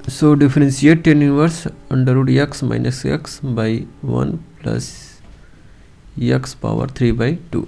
So differentiate tan inverse under root x minus x by 1 plus x power 3 by 2.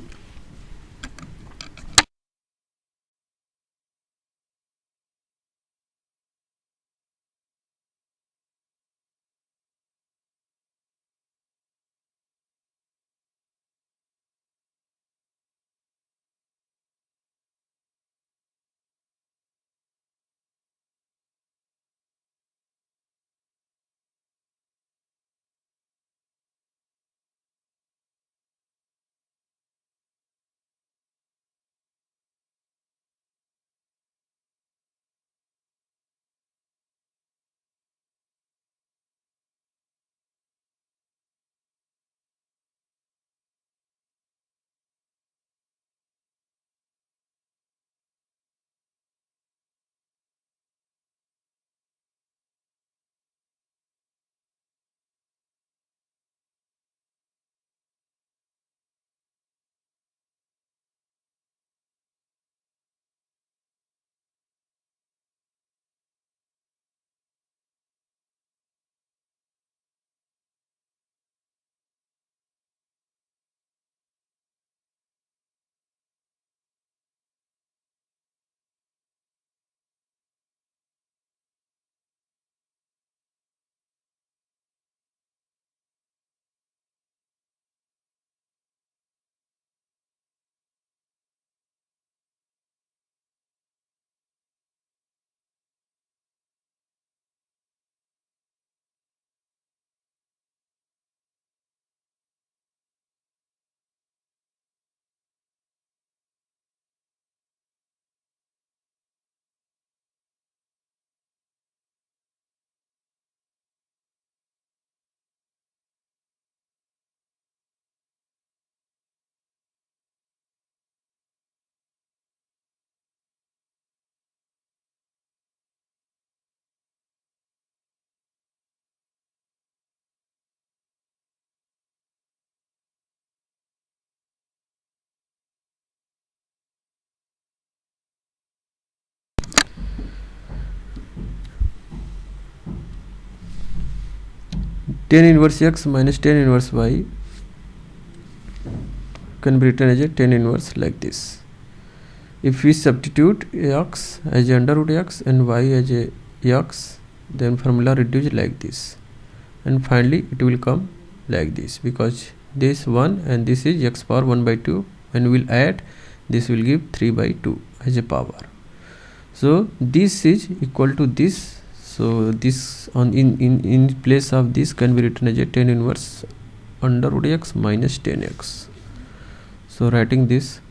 Tan inverse x minus tan inverse y can be written as a tan inverse like this. If we substitute x as a under root x and y as a x, then formula reduce like this, and finally it will come like this, because this 1 and this is x power 1 by 2, and we'll add, this will give 3 by 2 as a power. So this is equal to this, so this on in place of this can be written as a tan inverse under root x minus tan x. So writing this,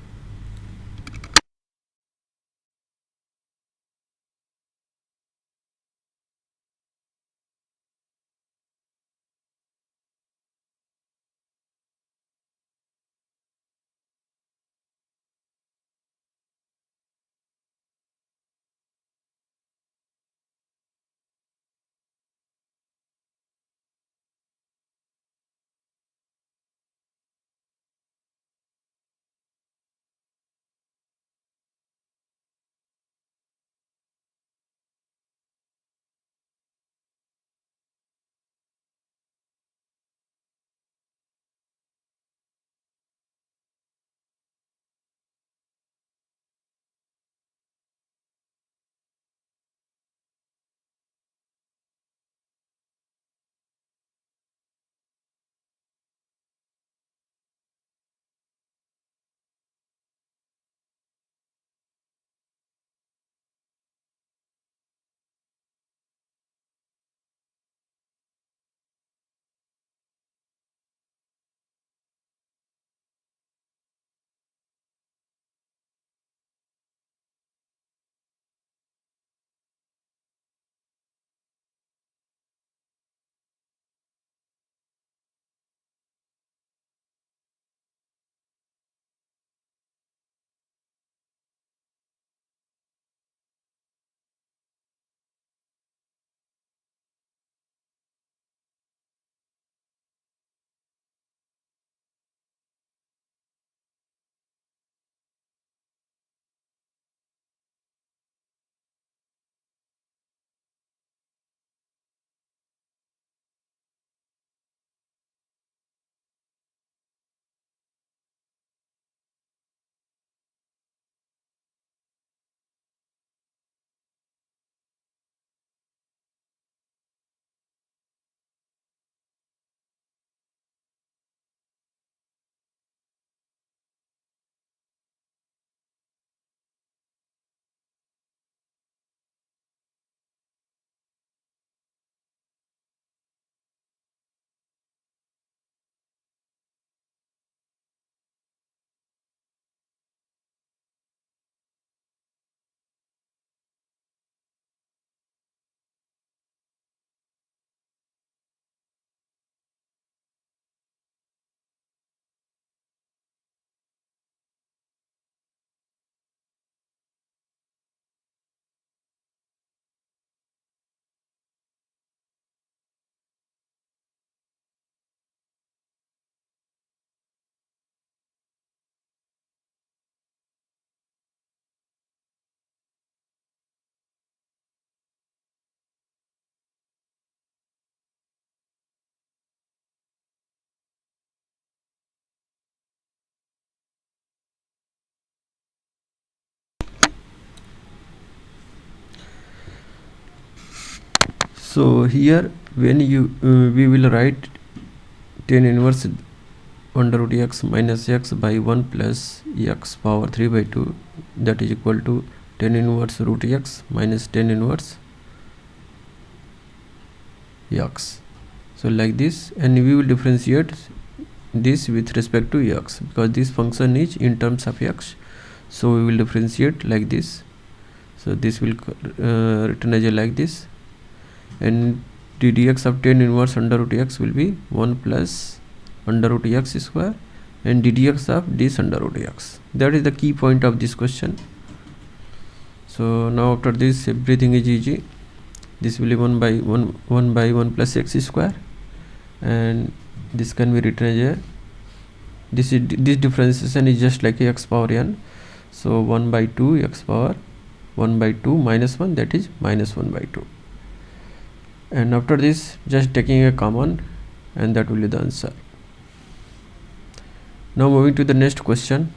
So here when we will write tan inverse under root x minus x by 1 plus x power 3 by 2, that is equal to tan inverse root x minus tan inverse x. So like this, and we will differentiate this with respect to x because this function is in terms of x, so we will differentiate like this. So this will written as a like this, and the dx of tan inverse under root x will be 1 plus under root x square and ddx of this under root x. That is the key point of this question. So now after this everything is easy. This will be 1 by 1 plus x square, and this can be written as a this differentiation is just like x power n. So 1 by 2 x power 1 by 2 minus 1, that is minus 1 by 2, and after this just taking a common, and that will be the answer. Now moving to the next question.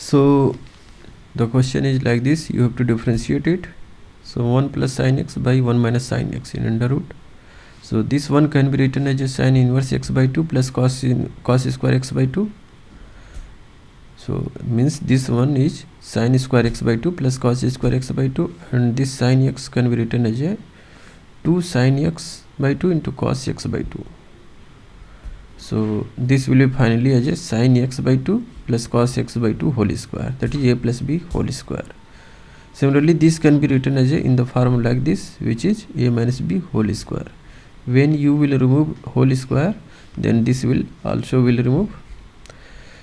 So the question is like this, you have to differentiate it. So 1 plus sin x by 1 minus sin x in under root. So this one can be written as a sin inverse x by 2 plus cos square x by 2. So means this one is sin square x by 2 plus cos square x by 2, and this sin x can be written as a 2 sin x by 2 into cos x by 2. So this will be finally as a sin x by 2 plus cos x by 2 whole square, that is a plus b whole square. Similarly, this can be written as a in the form like this, which is a minus b whole square. When you will remove whole square, then this will also will remove.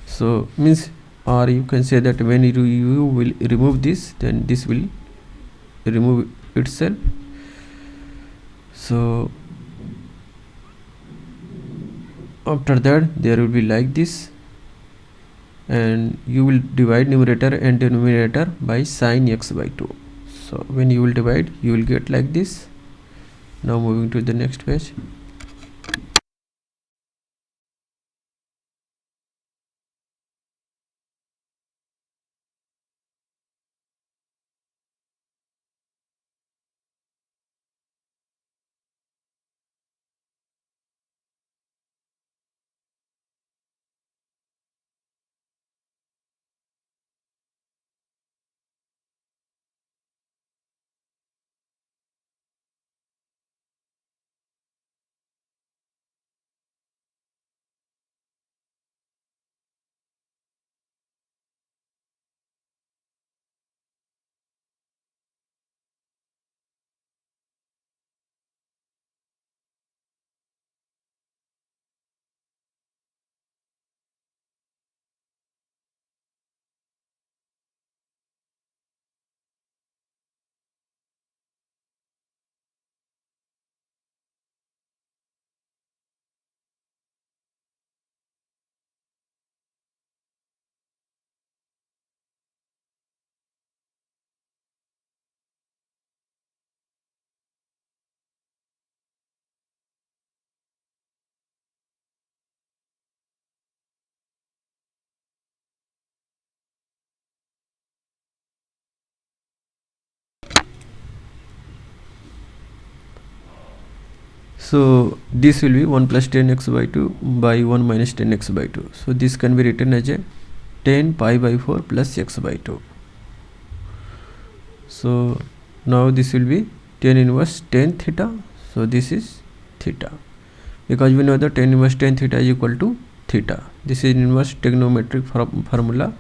So means, or you can say that when you will remove this, then this will remove itself. So after that there will be like this, and you will divide numerator and denominator by sin x by 2. So when you will divide, you will get like this. Now moving to the next page. So this will be 1 plus 10x by 2 by 1 minus 10x by 2. So this can be written as a 10 pi by 4 plus x by 2. So now this will be 10 inverse 10 theta. So this is theta, because we know that 10 inverse 10 theta is equal to theta. This is inverse trigonometric formula.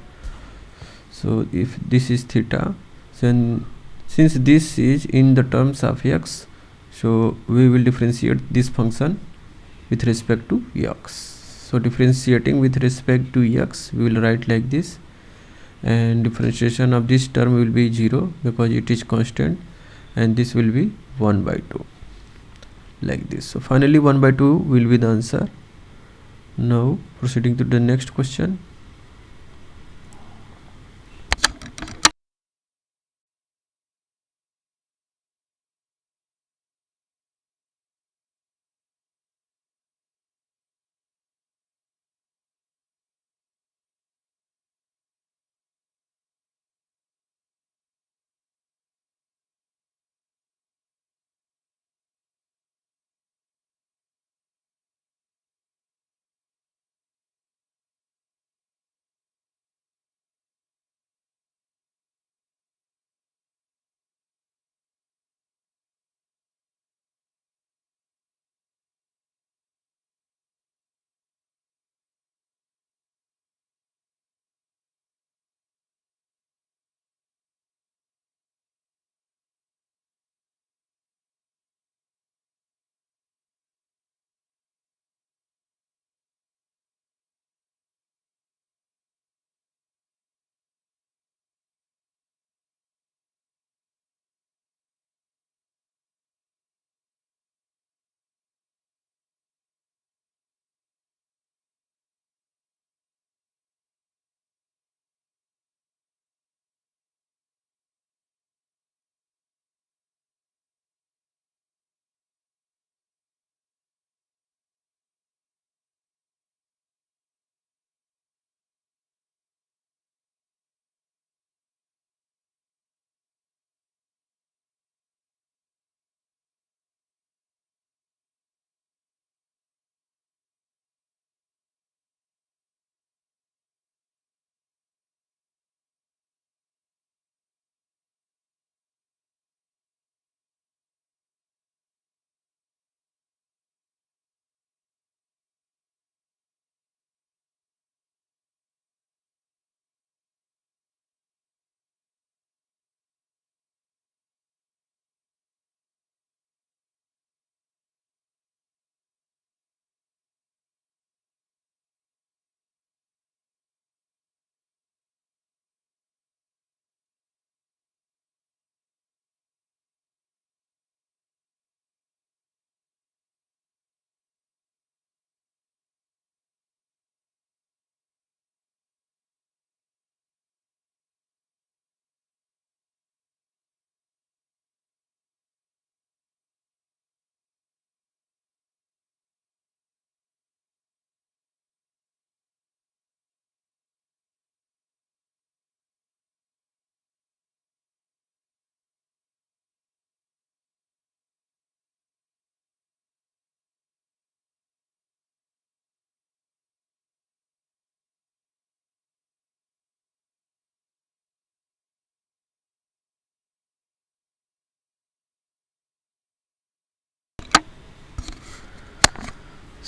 So if this is theta, then since this is in the terms of x, so we will differentiate this function with respect to x. So differentiating with respect to x, we will write like this, and differentiation of this term will be 0 because it is constant, and this will be 1 by 2 like this. So finally 1 by 2 will be the answer. Now proceeding to the next question.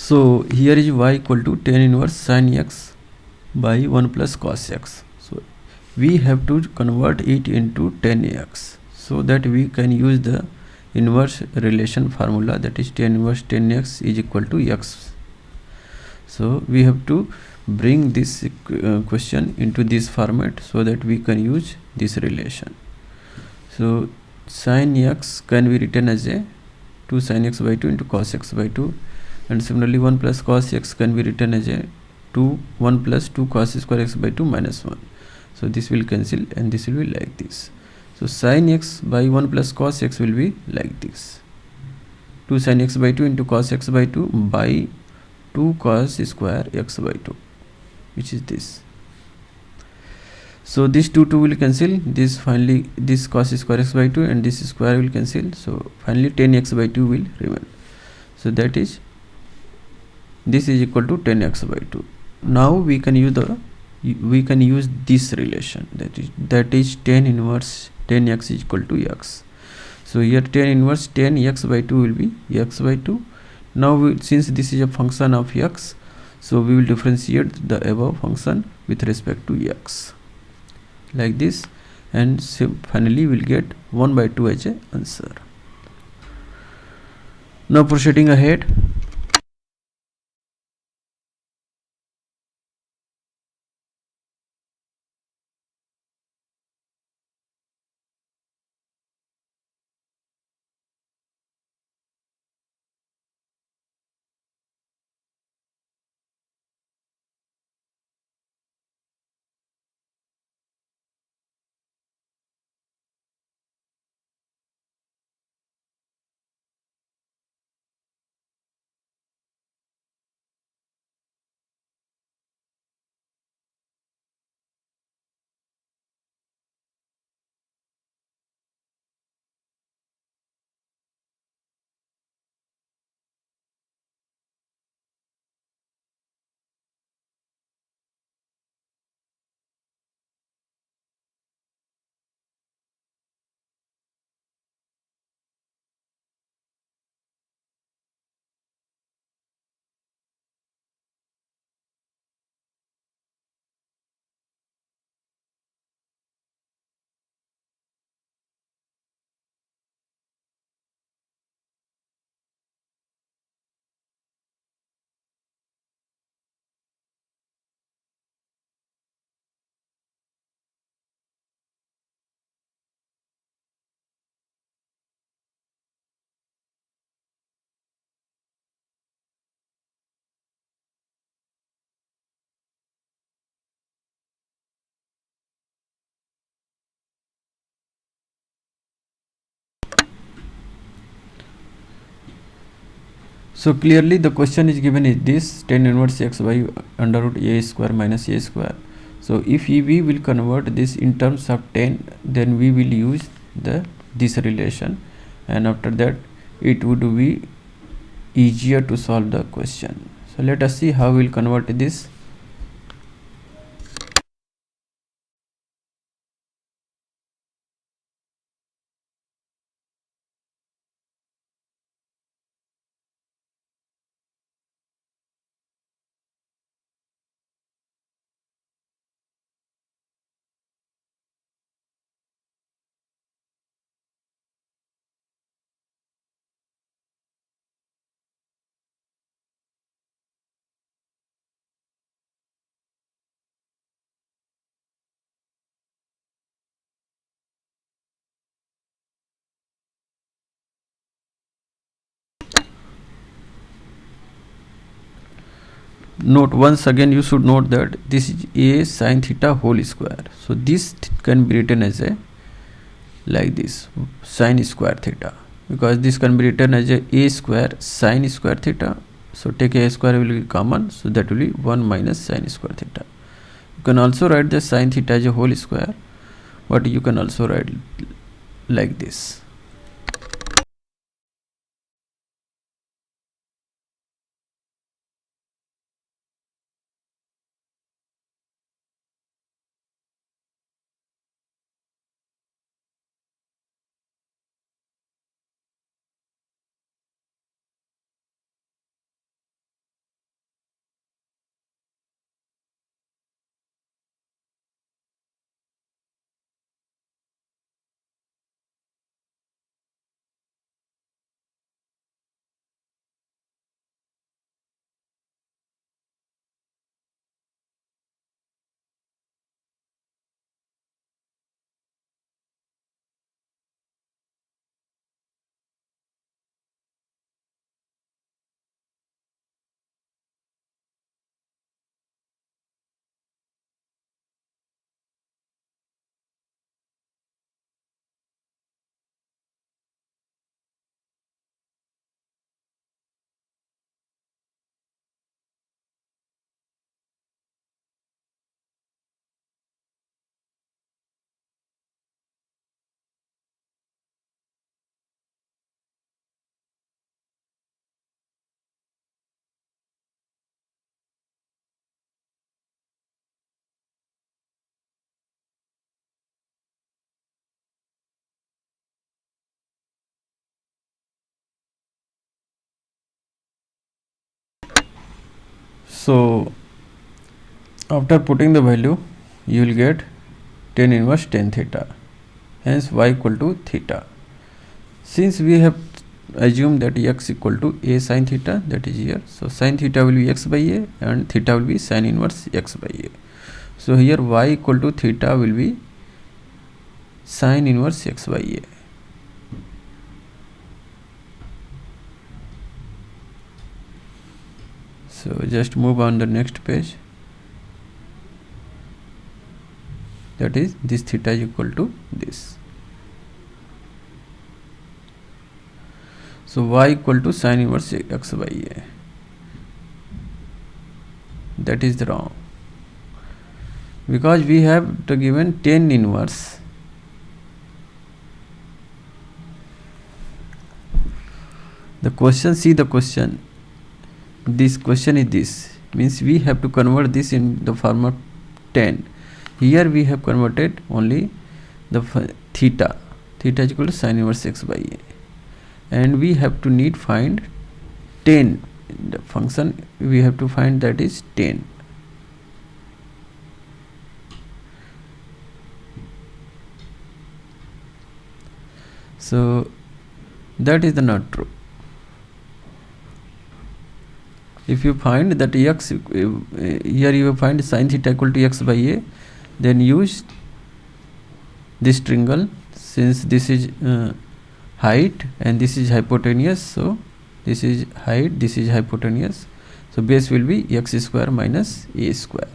So here is y equal to tan inverse sin x by 1 plus cos x. So we have to convert it into tan x so that we can use the inverse relation formula, that is tan inverse tan x is equal to x. So we have to bring this question into this format so that we can use this relation. So sin x can be written as a 2 sin x by 2 into cos x by 2, and similarly 1 plus cos x can be written as a 1 plus 2 cos square x by 2 minus 1. So this will cancel and this will be like this. So sin x by 1 plus cos x will be like this, 2 sin x by 2 into cos x by 2 by 2 cos square x by 2, which is this. So this 2 will cancel, this finally this cos square x by 2 and this square will cancel, so finally tan x by 2 will remain. So that is, this is equal to tan x by 2. Now we can use this relation, that is tan inverse tan x is equal to x. So here tan inverse tan x by 2 will be x by 2. Now since this is a function of x, so we will differentiate the above function with respect to x like this, and finally we'll get 1 by 2 as an answer. Now proceeding ahead, so clearly the question is given is this tan inverse x by under root a square minus a square. So if we will convert this in terms of tan, then we will use this relation, and after that it would be easier to solve the question. So let us see how we will convert this. Note once again, you should note that this is a sin theta whole square. So this can be written as a like this sin square theta, because this can be written as a square sin square theta. So take a square will be common, so that will be 1 minus sin square theta. You can also write the sin theta as a whole square, but you can also write like this. So after putting the value, you will get tan inverse tan theta, hence y equal to theta. Since we have assumed that x equal to a sin theta, that is here, so sin theta will be x by a and theta will be sin inverse x by a. So here y equal to theta will be sin inverse x by a. So just move on the next page. That is, this theta is equal to this. So y equal to sin inverse x by a. That is the wrong, because we have the given tan inverse. The question, see the question, this question is this, means we have to convert this in the form of tan. Here we have converted only the theta is equal to sin inverse x by a, and we have to need find tan. The function we have to find, that is tan. So that is the not true. If you find that x, here you find sin theta equal to x by a, then use this triangle. Since this is height and this is hypotenuse, so this is height, this is hypotenuse, so base will be x square minus a square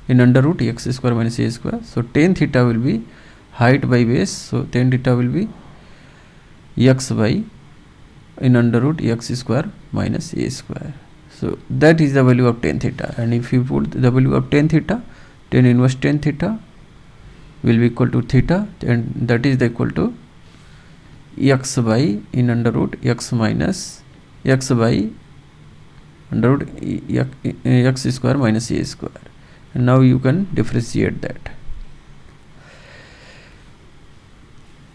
in under root x square minus a square. So tan theta will be height by base, so tan theta will be x by in under root x square minus a square. So that is the value of tan theta, and if you put the value of tan theta, tan inverse tan theta will be equal to theta, and that is the equal to x by in under root x minus x by under root x square minus a square. And now you can differentiate that.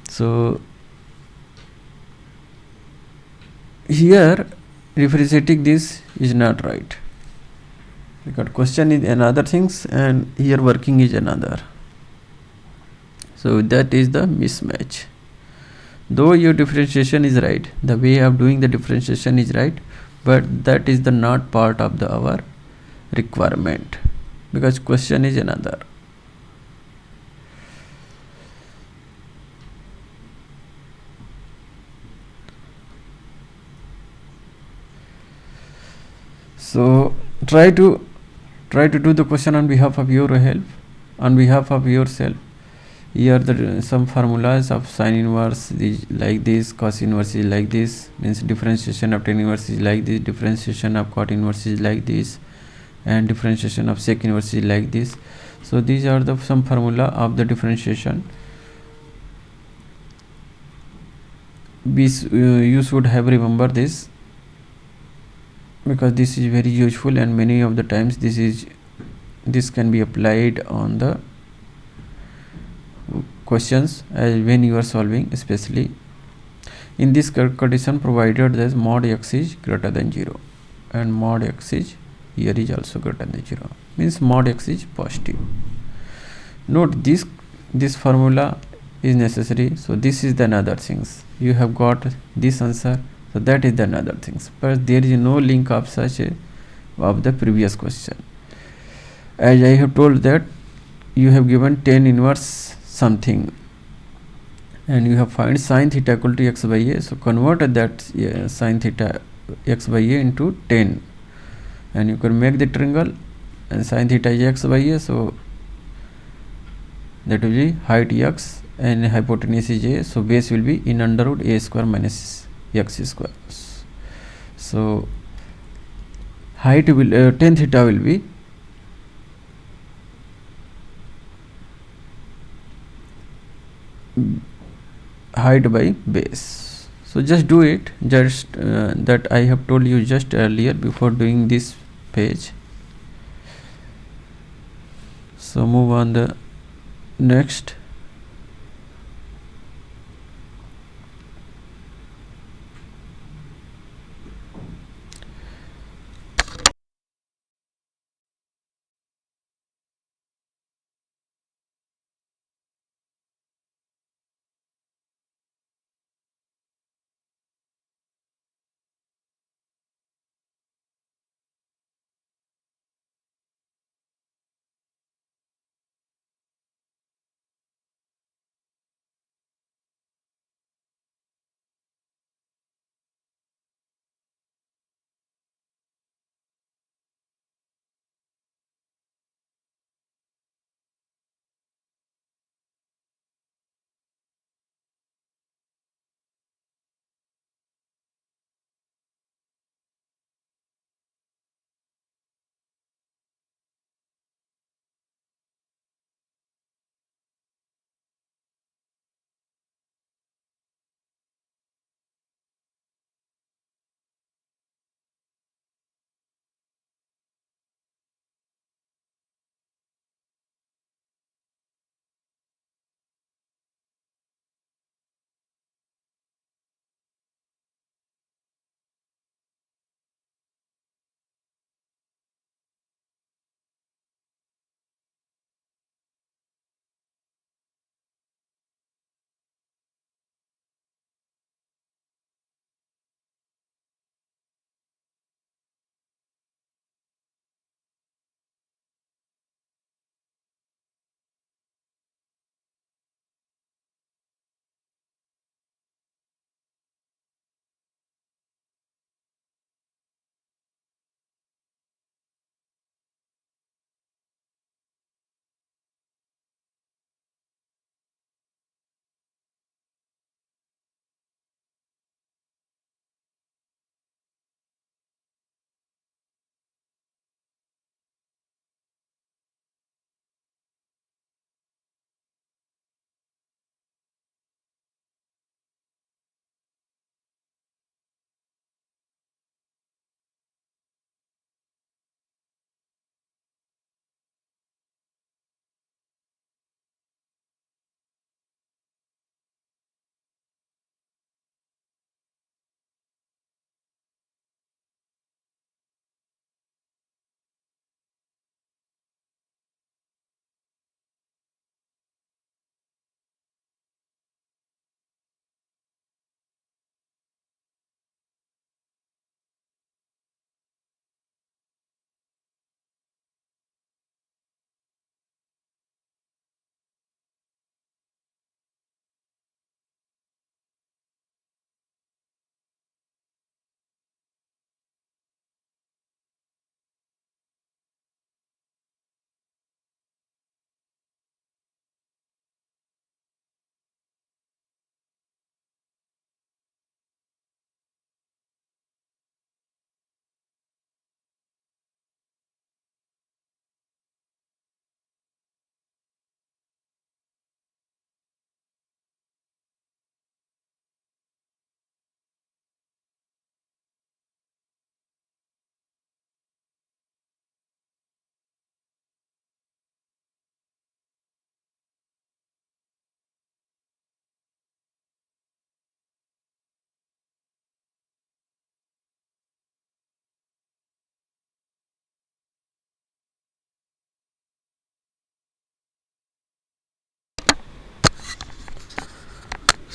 So here differentiating this is not right, because question is another things and here working is another. So that is the mismatch. Though your differentiation is right, the way of doing the differentiation is right, but that is the not part of the our requirement, because question is another. So try to do the question on behalf of your help, on behalf of yourself. Here the some formulas of sin inverse is like this, cos inverse is like this, means differentiation of tan inverse is like this, differentiation of cot inverse is like this, and differentiation of sec inverse is like this. So these are the some formula of the differentiation. You should have remember this, because this is very useful, and many of the times this can be applied on the questions when you are solving, especially in this condition, provided that mod x is greater than 0 and mod x is here is also greater than 0, means mod x is positive. Note this formula is necessary. So this is the another things, you have got this answer, so that is the another things, but there is no link of such of the previous question. As I have told that you have given tan inverse something and you have find sin theta equal to x by a, so convert that sin theta x by a into tan, and you can make the triangle, and sin theta is x by a, so that will be height x and hypotenuse is a, so base will be in under root a square minus x square. So height will tan theta will be height by base. So just do it, just that I have told you just earlier before doing this page. So move on the next.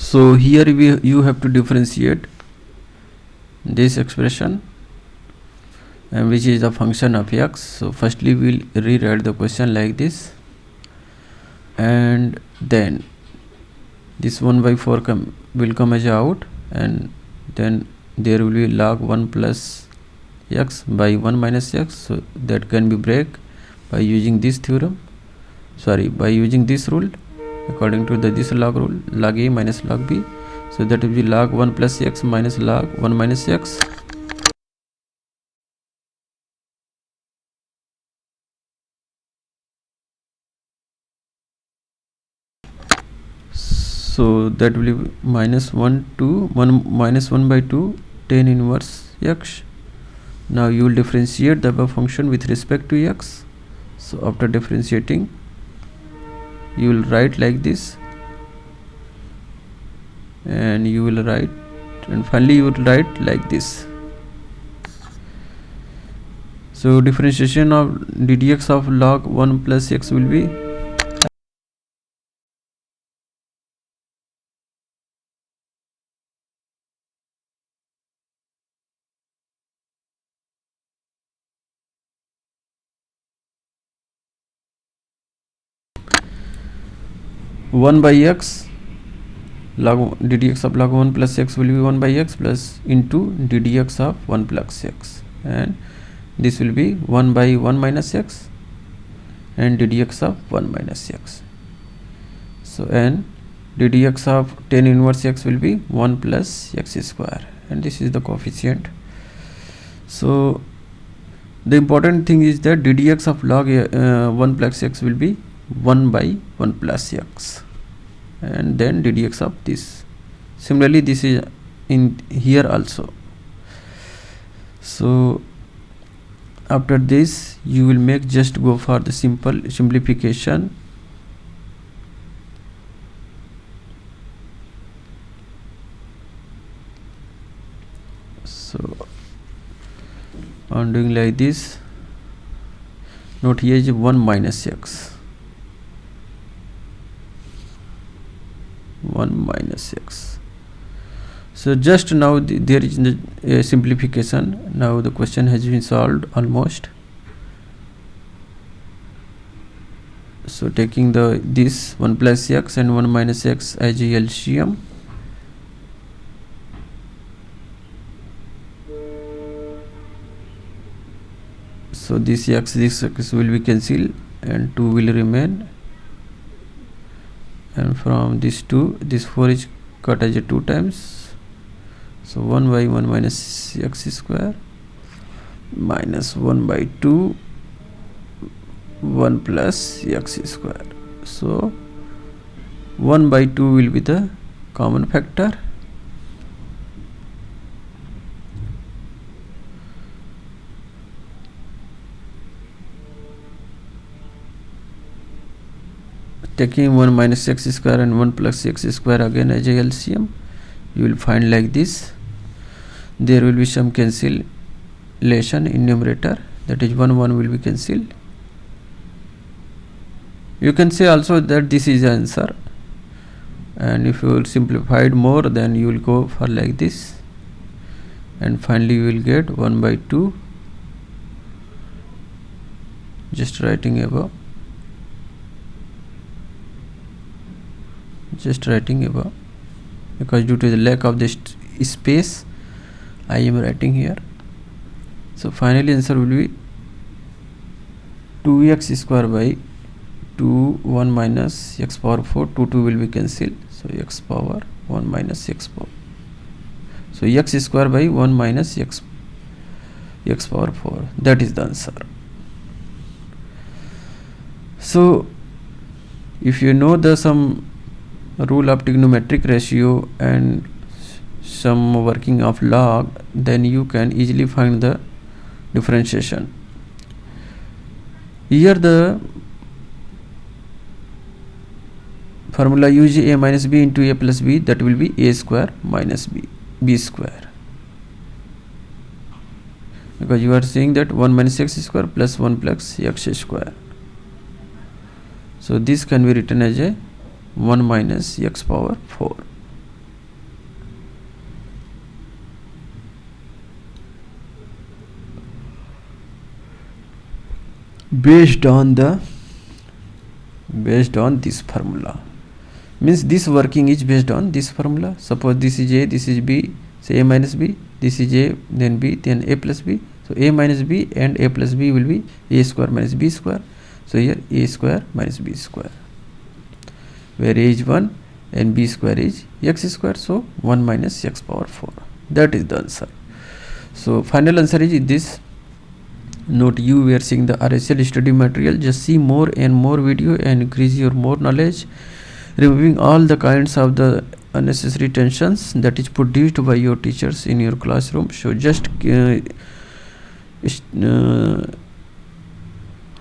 So here you have to differentiate this expression, and which is the function of x. So firstly we'll rewrite the question like this, and then this 1 by 4 will come as out, and then there will be log 1 plus x by 1 minus x. So that can be break by using this theorem, by using this rule, according to this log rule, log a minus log b. So that will be log 1 plus x minus log 1 minus x. So that will be minus 1 to 1 minus 1 by 2 tan inverse x. Now you will differentiate the above function with respect to x. So after differentiating, you will write like this, and you will write, and finally you will write like this. So differentiation of ddx of log 1 plus x will be one by x, log ddx of log 1 plus x will be 1 by x plus into ddx of 1 plus x, and this will be 1 by 1 minus x and ddx of 1 minus x. So and ddx of tan inverse x will be 1 plus x square, and this is the coefficient. So the important thing is that ddx of log 1 plus x will be 1 by 1 plus x, and then ddx of this. Similarly this is in here also. So after this you will make, just go for the simple simplification. So on doing like this, note here is 1 minus x, 1 minus x. So just now there is a simplification. Now the question has been solved almost. So taking this 1 plus x and 1 minus x as a LCM, so this x will be cancelled and 2 will remain, and from this 2 this 4 is cut as a 2 times. So 1 by 1 minus x square minus 1 by 2 1 plus x square. So 1 by 2 will be the common factor, taking 1 minus x square and 1 plus x square again as a LCM, you will find like this. There will be some cancellation in numerator, that is 1 will be cancelled. You can say also that this is the answer, and if you will simplify it more, then you will go for like this, and finally you will get 1 by 2, just writing above, because due to the lack of this space I am writing here. So finally answer will be 2x square by 2 1 minus x power 4, 2 will be cancelled, so x power 1 minus x power, so x square by 1 minus x power 4, that is the answer. So if you know some rule of trigonometric ratio and some working of log, then you can easily find the differentiation. Here the formula use a minus b into a plus b, that will be a square minus b square, because you are saying that 1 minus x square plus 1 plus x square. So this can be written as a 1 minus x power 4. based on this formula. Means this working is based on this formula. Suppose this is a, this is b, say a minus b, this is a, then b, then a plus b. So a minus b and a plus b will be a square minus b square. So here a square minus b square, where a is 1 and b square is x square. So 1 minus x power 4. That is the answer. So final answer is this. Note, you were seeing the RSL study material. Just see more and more video and increase your more knowledge, removing all the kinds of the unnecessary tensions that is produced by your teachers in your classroom. So just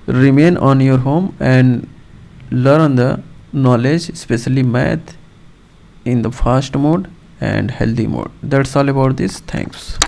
remain on your home and learn the knowledge, especially math, in the fast mode and healthy mode. That's all about this. Thanks.